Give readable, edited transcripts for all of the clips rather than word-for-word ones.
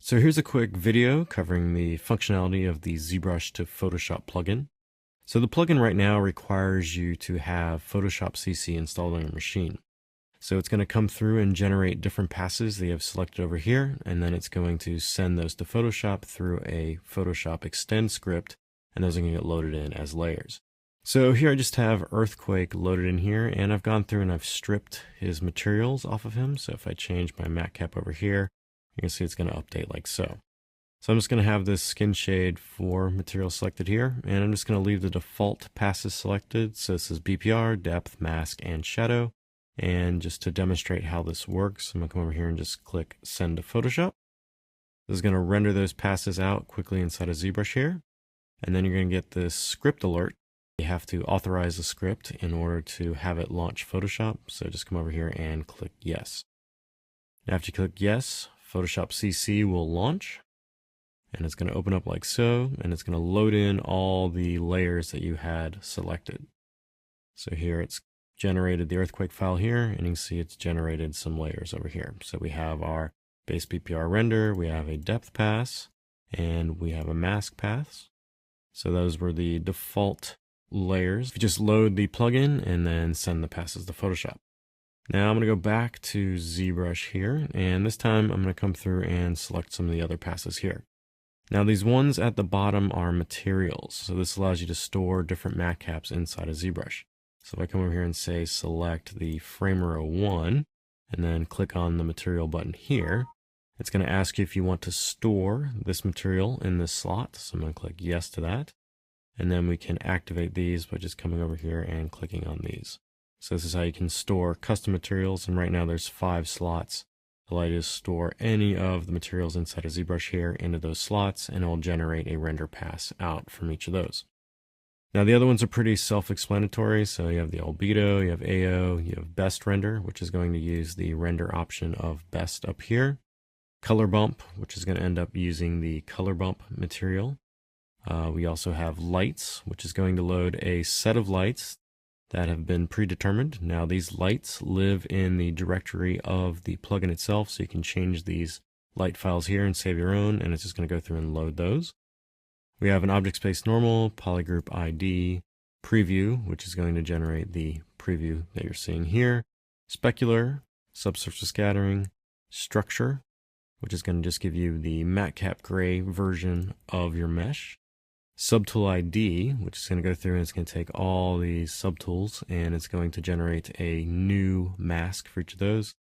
So here's a quick video covering the functionality of the ZBrush to Photoshop plugin. So the plugin right now requires you to have Photoshop CC installed on your machine. So it's going to come through and generate different passes that you have selected over here, and then it's going to send those to Photoshop through a Photoshop ExtendScript, and those are going to get loaded in as layers. So here I just have Earthquake loaded in here, and I've gone through and I've stripped his materials off of him. So if I change my matte cap over here, you can see it's going to update like so. So I'm just going to have this skin shade for material selected here, and I'm just going to leave the default passes selected. So this is BPR, depth, mask, and shadow. And just to demonstrate how this works, I'm going to come over here and just click send to Photoshop. This is going to render those passes out quickly inside of ZBrush here. And then you're going to get this script alert. You have to authorize the script in order to have it launch Photoshop. So just come over here and click yes. After you click yes, Photoshop CC will launch, and it's going to open up like so, and it's going to load in all the layers that you had selected. So here it's generated the earthquake file here, and you can see it's generated some layers over here. So we have our base BPR render, we have a depth pass, and we have a mask pass. So those were the default layers. You just load the plugin and then send the passes to Photoshop. Now I'm going to go back to ZBrush here, and this time I'm going to come through and select some of the other passes here. Now these ones at the bottom are materials, so this allows you to store different matte caps inside of ZBrush. So if I come over here and say select the frame row 1, and then click on the material button here, it's going to ask you if you want to store this material in this slot, so I'm going to click yes to that. And then we can activate these by just coming over here and clicking on these. So this is how you can store custom materials, and right now there's 5 slots. Allow you to store any of the materials inside of ZBrush here into those slots, and it will generate a render pass out from each of those. Now the other ones are pretty self-explanatory. So you have the albedo, you have AO, you have best render, which is going to use the render option of best up here. Color bump, which is going to end up using the color bump material. We also have lights, which is going to load a set of lights that have been predetermined. Now these lights live in the directory of the plugin itself, so you can change these light files here and save your own, and it's just going to go through and load those. We have an object space normal, polygroup ID, preview, which is going to generate the preview that you're seeing here, specular, subsurface scattering, structure, which is going to just give you the matte cap gray version of your mesh. Subtool ID, which is going to go through and it's going to take all these subtools and it's going to generate a new mask for each of those.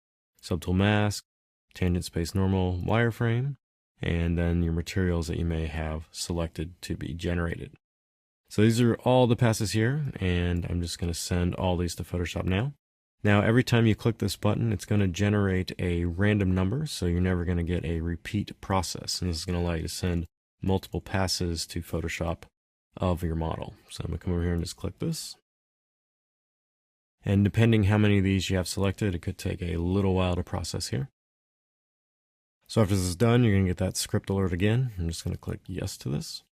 Subtool mask, tangent space normal, wireframe, and then your materials that you may have selected to be generated. So these are all the passes here, and I'm just going to send all these to Photoshop now. Now every time you click this button, it's going to generate a random number, so you're never going to get a repeat process, and this is going to allow you to send multiple passes to Photoshop of your model. So I'm going to come over here and just click this. And depending how many of these you have selected, it could take a little while to process here. So after this is done, you're going to get that script alert again. I'm just going to click yes to this.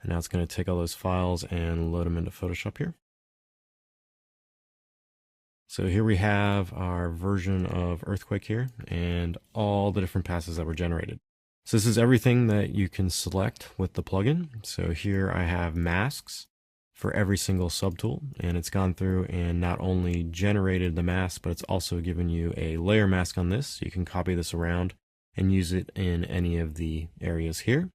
And now it's going to take all those files and load them into Photoshop here. So here we have our version of Earthquake here and all the different passes that were generated. So this is everything that you can select with the plugin. So here I have masks for every single subtool, and it's gone through and not only generated the mask, but it's also given you a layer mask on this. So you can copy this around and use it in any of the areas here.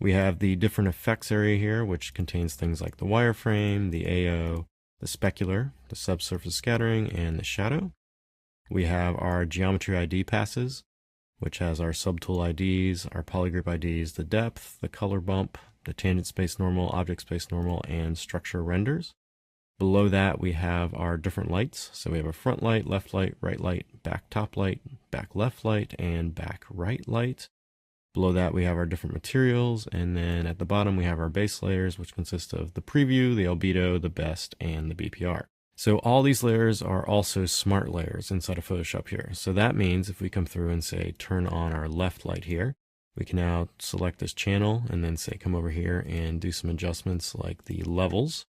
We have the different effects area here, which contains things like the wireframe, the AO, the specular, the subsurface scattering, and the shadow. We have our geometry ID passes, which has our subtool IDs, our polygroup IDs, the depth, the color bump, the tangent space normal, object space normal, and structure renders. Below that, we have our different lights. So we have a front light, left light, back top light, back left light, and back right light. Below that, we have our different materials, and then at the bottom, we have our base layers, which consist of the preview, the albedo, the best, and the BPR. So all these layers are also smart layers inside of Photoshop here. So that means if we come through and say turn on our left light here, we can now select this channel and then say come over here and do some adjustments like the levels.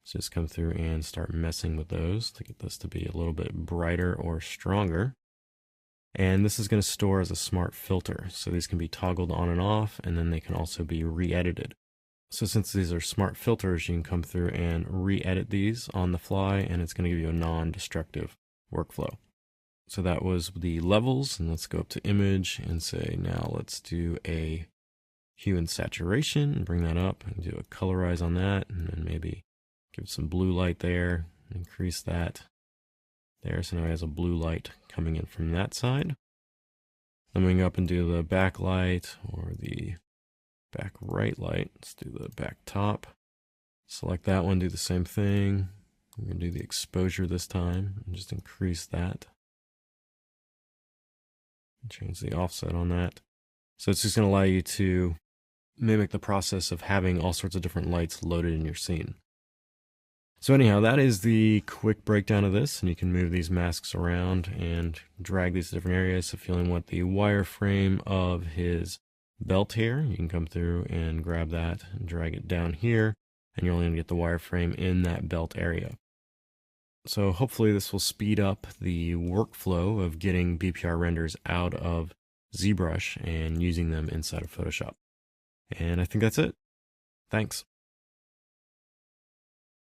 So just come through and start messing with those to get this to be a little bit brighter or stronger. And this is going to store as a smart filter. So these can be toggled on and off, and then they can also be re-edited. So since these are smart filters, you can come through and re-edit these on the fly, and it's going to give you a non-destructive workflow. So that was the levels, and let's go up to image and say, now let's do a hue and saturation and bring that up and do a colorize on that, and then maybe give some blue light there, increase that there. So now it has a blue light coming in from that side. Then we can go up and do the backlight or the back right light. Let's do the back top. Select that one, do the same thing. We're going to do the exposure this time and just increase that. Change the offset on that. So it's just going to allow you to mimic the process of having all sorts of different lights loaded in your scene. So anyhow, that is the quick breakdown of this, and you can move these masks around and drag these to different areas. So if you only want the wireframe of his belt here, you can come through and grab that and drag it down here, and you're only going to get the wireframe in that belt area. So hopefully this will speed up the workflow of getting BPR renders out of ZBrush and using them inside of Photoshop. And I think that's it. Thanks.